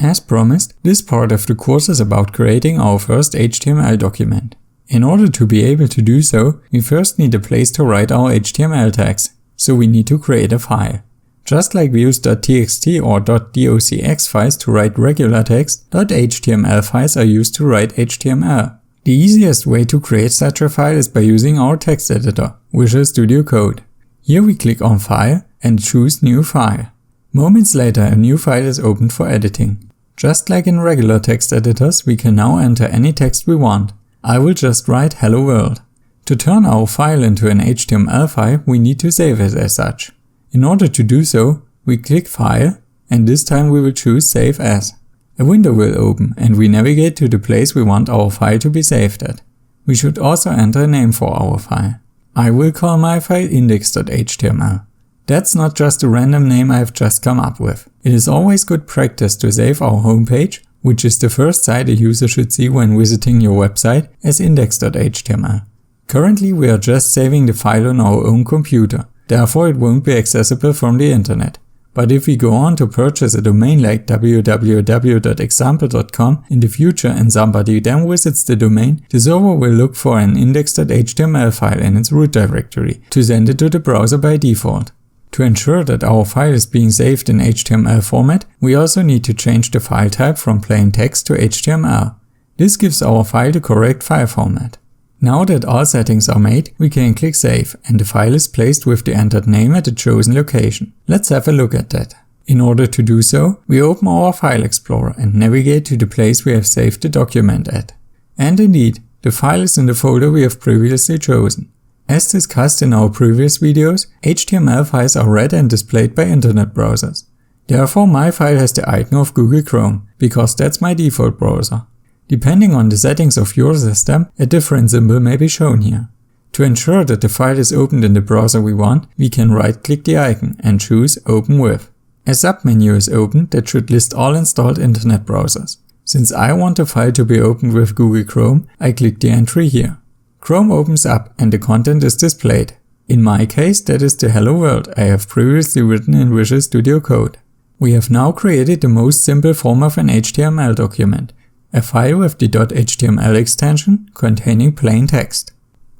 As promised, this part of the course is about creating our first HTML document. In order to be able to do so, we first need a place to write our HTML tags, so we need to create a file. Just like we use .txt or .docx files to write regular text, .html files are used to write HTML. The easiest way to create such a file is by using our text editor, Visual Studio Code. Here we click on File and choose New File. Moments later, a new file is opened for editing. Just like in regular text editors, we can now enter any text we want. I will just write Hello World. To turn our file into an HTML file, we need to save it as such. In order to do so, we click File, and this time we will choose Save As. A window will open and we navigate to the place we want our file to be saved at. We should also enter a name for our file. I will call my file index.html. That's not just a random name I have just come up with. It is always good practice to save our homepage, which is the first site a user should see when visiting your website, as index.html. Currently we are just saving the file on our own computer, therefore it won't be accessible from the internet. But if we go on to purchase a domain like www.example.com in the future and somebody then visits the domain, the server will look for an index.html file in its root directory to send it to the browser by default. To ensure that our file is being saved in HTML format, we also need to change the file type from plain text to HTML. This gives our file the correct file format. Now that all settings are made, we can click Save and the file is placed with the entered name at the chosen location. Let's have a look at that. In order to do so, we open our File Explorer and navigate to the place we have saved the document at. And indeed, the file is in the folder we have previously chosen. As discussed in our previous videos, HTML files are read and displayed by internet browsers. Therefore, my file has the icon of Google Chrome, because that's my default browser. Depending on the settings of your system, a different symbol may be shown here. To ensure that the file is opened in the browser we want, we can right-click the icon and choose Open With. A submenu is opened that should list all installed internet browsers. Since I want the file to be opened with Google Chrome, I click the entry here. Chrome opens up and the content is displayed. In my case, that is the Hello World I have previously written in Visual Studio Code. We have now created the most simple form of an HTML document, a file with the .html extension containing plain text.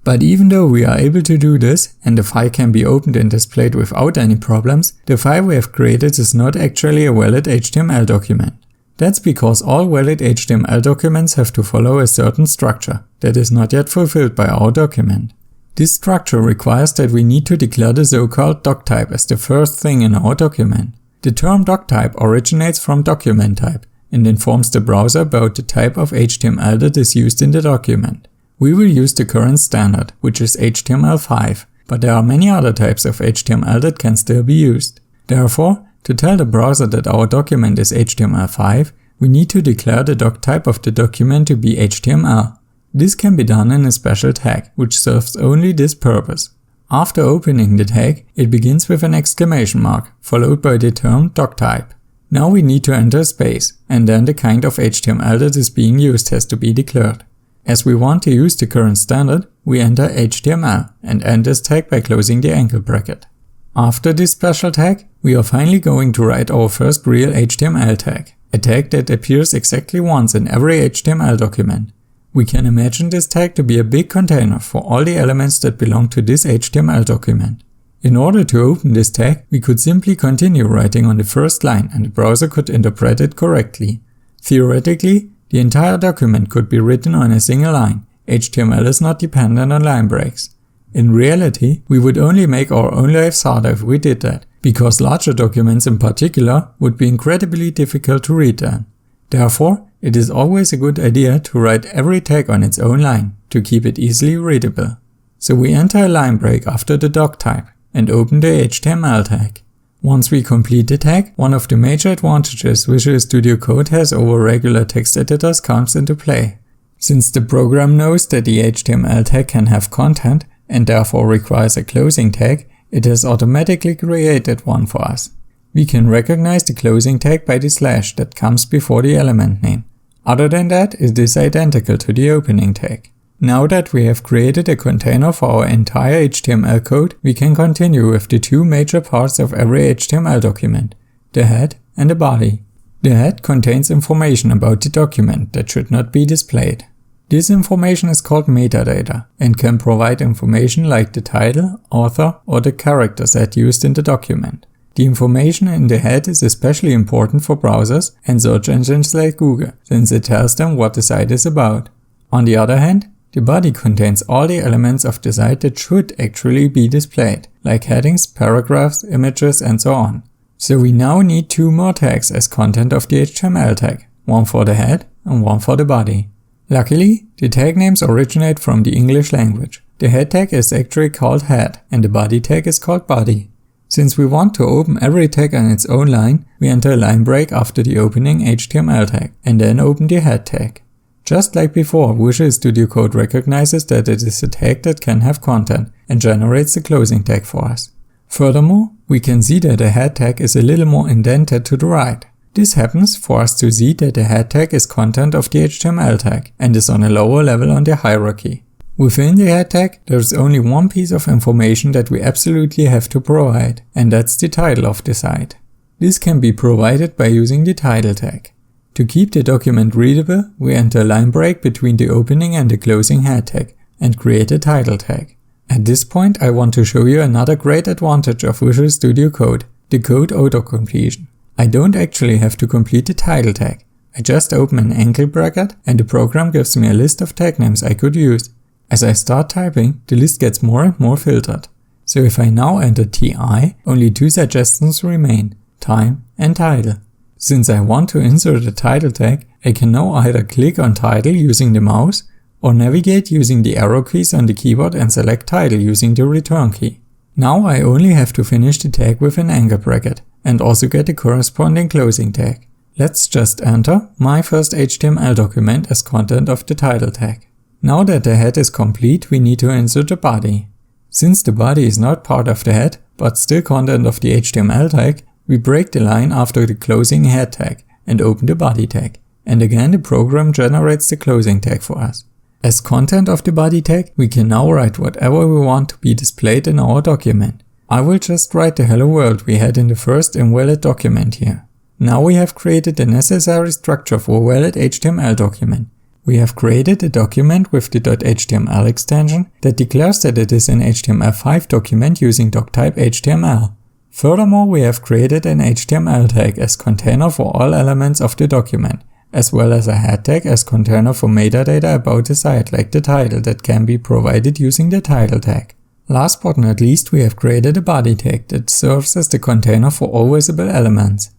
But even though we are able to do this and the file can be opened and displayed without any problems, the file we have created is not actually a valid HTML document. That's because all valid HTML documents have to follow a certain structure that is not yet fulfilled by our document. This structure requires that we need to declare the so-called doctype as the first thing in our document. The term doctype originates from document type and informs the browser about the type of HTML that is used in the document. We will use the current standard, which is HTML5, but there are many other types of HTML that can still be used. Therefore, to tell the browser that our document is HTML5, we need to declare the doctype of the document to be HTML. This can be done in a special tag, which serves only this purpose. After opening the tag, it begins with an exclamation mark, followed by the term doctype. Now we need to enter a space, and then the kind of HTML that is being used has to be declared. As we want to use the current standard, we enter HTML and end this tag by closing the angle bracket. After this special tag, we are finally going to write our first real HTML tag, a tag that appears exactly once in every HTML document. We can imagine this tag to be a big container for all the elements that belong to this HTML document. In order to open this tag, we could simply continue writing on the first line and the browser could interpret it correctly. Theoretically, the entire document could be written on a single line. HTML is not dependent on line breaks. In reality, we would only make our own lives harder if we did that, because larger documents in particular would be incredibly difficult to read then. Therefore, it is always a good idea to write every tag on its own line to keep it easily readable. So we enter a line break after the doctype and open the HTML tag. Once we complete the tag, one of the major advantages Visual Studio Code has over regular text editors comes into play. Since the program knows that the HTML tag can have content and therefore requires a closing tag, it has automatically created one for us. We can recognize the closing tag by the slash that comes before the element name. Other than that, it is identical to the opening tag. Now that we have created a container for our entire HTML code, we can continue with the two major parts of every HTML document, the head and the body. The head contains information about the document that should not be displayed. This information is called metadata and can provide information like the title, author, or the character set used in the document. The information in the head is especially important for browsers and search engines like Google, since it tells them what the site is about. On the other hand, the body contains all the elements of the site that should actually be displayed, like headings, paragraphs, images, and so on. So we now need 2 more tags as content of the HTML tag, one for the head and one for the body. Luckily, the tag names originate from the English language. The head tag is actually called head and the body tag is called body. Since we want to open every tag on its own line, we enter a line break after the opening HTML tag and then open the head tag. Just like before, Visual Studio Code recognizes that it is a tag that can have content and generates the closing tag for us. Furthermore, we can see that the head tag is a little more indented to the right. This happens for us to see that the head tag is content of the HTML tag and is on a lower level on the hierarchy. Within the head tag, there is only one piece of information that we absolutely have to provide, and that's the title of the site. This can be provided by using the title tag. To keep the document readable, we enter a line break between the opening and the closing head tag and create a title tag. At this point, I want to show you another great advantage of Visual Studio Code, the code auto-completion. I don't actually have to complete the title tag. I just open an angle bracket and the program gives me a list of tag names I could use. As I start typing, the list gets more and more filtered. So if I now enter TI, only 2 suggestions remain, time and title. Since I want to insert a title tag, I can now either click on title using the mouse or navigate using the arrow keys on the keyboard and select title using the return key. Now I only have to finish the tag with an angle bracket and also get the corresponding closing tag. Let's just enter my first HTML document as content of the title tag. Now that the head is complete, we need to insert a body. Since the body is not part of the head, but still content of the HTML tag, we break the line after the closing head tag and open the body tag. And again, the program generates the closing tag for us. As content of the body tag, we can now write whatever we want to be displayed in our document. I will just write the hello world we had in the first invalid document here. Now we have created the necessary structure for a valid HTML document. We have created a document with the .html extension that declares that it is an HTML5 document using doctype HTML. Furthermore, we have created an HTML tag as container for all elements of the document, as well as a head tag as container for metadata about the site like the title that can be provided using the title tag. Last but not least, we have created a body tag that serves as the container for all visible elements.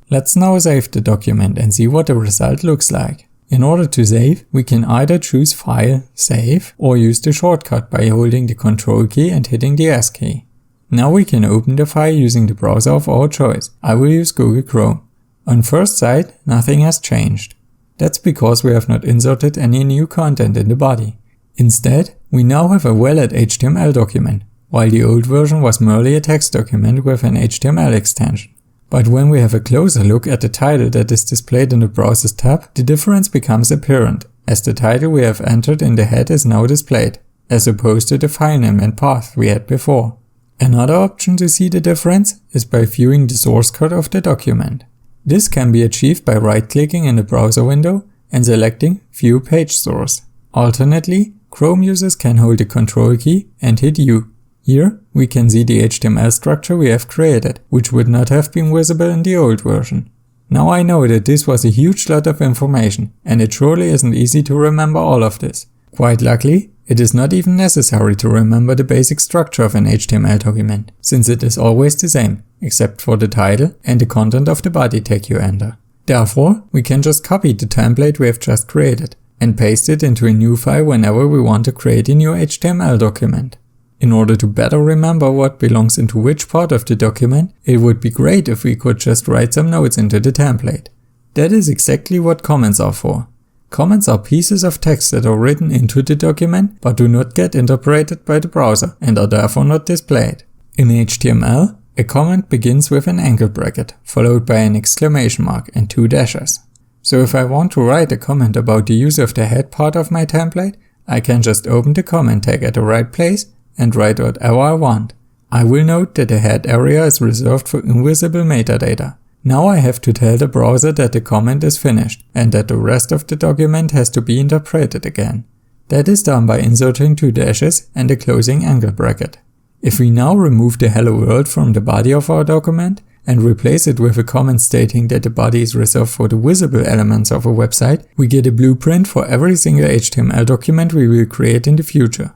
Let's now save the document and see what the result looks like. In order to save, we can either choose File, Save, or use the shortcut by holding the Ctrl key and hitting the S key. Now we can open the file using the browser of our choice. I will use Google Chrome. On first sight, nothing has changed. That's because we have not inserted any new content in the body. Instead, we now have a valid HTML document, while the old version was merely a text document with an HTML extension. But when we have a closer look at the title that is displayed in the Browsers tab, the difference becomes apparent, as the title we have entered in the head is now displayed, as opposed to the file name and path we had before. Another option to see the difference is by viewing the source code of the document. This can be achieved by right-clicking in the browser window and selecting View Page Source. Alternately, Chrome users can hold the Ctrl key and hit U. Here, we can see the HTML structure we have created, which would not have been visible in the old version. Now I know that this was a huge lot of information, and it surely isn't easy to remember all of this. Quite luckily, it is not even necessary to remember the basic structure of an HTML document, since it is always the same, except for the title and the content of the body tag you enter. Therefore, we can just copy the template we have just created and paste it into a new file whenever we want to create a new HTML document. In order to better remember what belongs into which part of the document, it would be great if we could just write some notes into the template. That is exactly what comments are for. Comments are pieces of text that are written into the document but do not get interpreted by the browser and are therefore not displayed. In HTML, a comment begins with an angle bracket, followed by an exclamation mark and 2 dashes. So if I want to write a comment about the use of the head part of my template, I can just open the comment tag at the right place and write whatever I want. I will note that the head area is reserved for invisible metadata. Now I have to tell the browser that the comment is finished and that the rest of the document has to be interpreted again. That is done by inserting 2 dashes and a closing angle bracket. If we now remove the hello world from the body of our document and replace it with a comment stating that the body is reserved for the visible elements of a website, we get a blueprint for every single HTML document we will create in the future.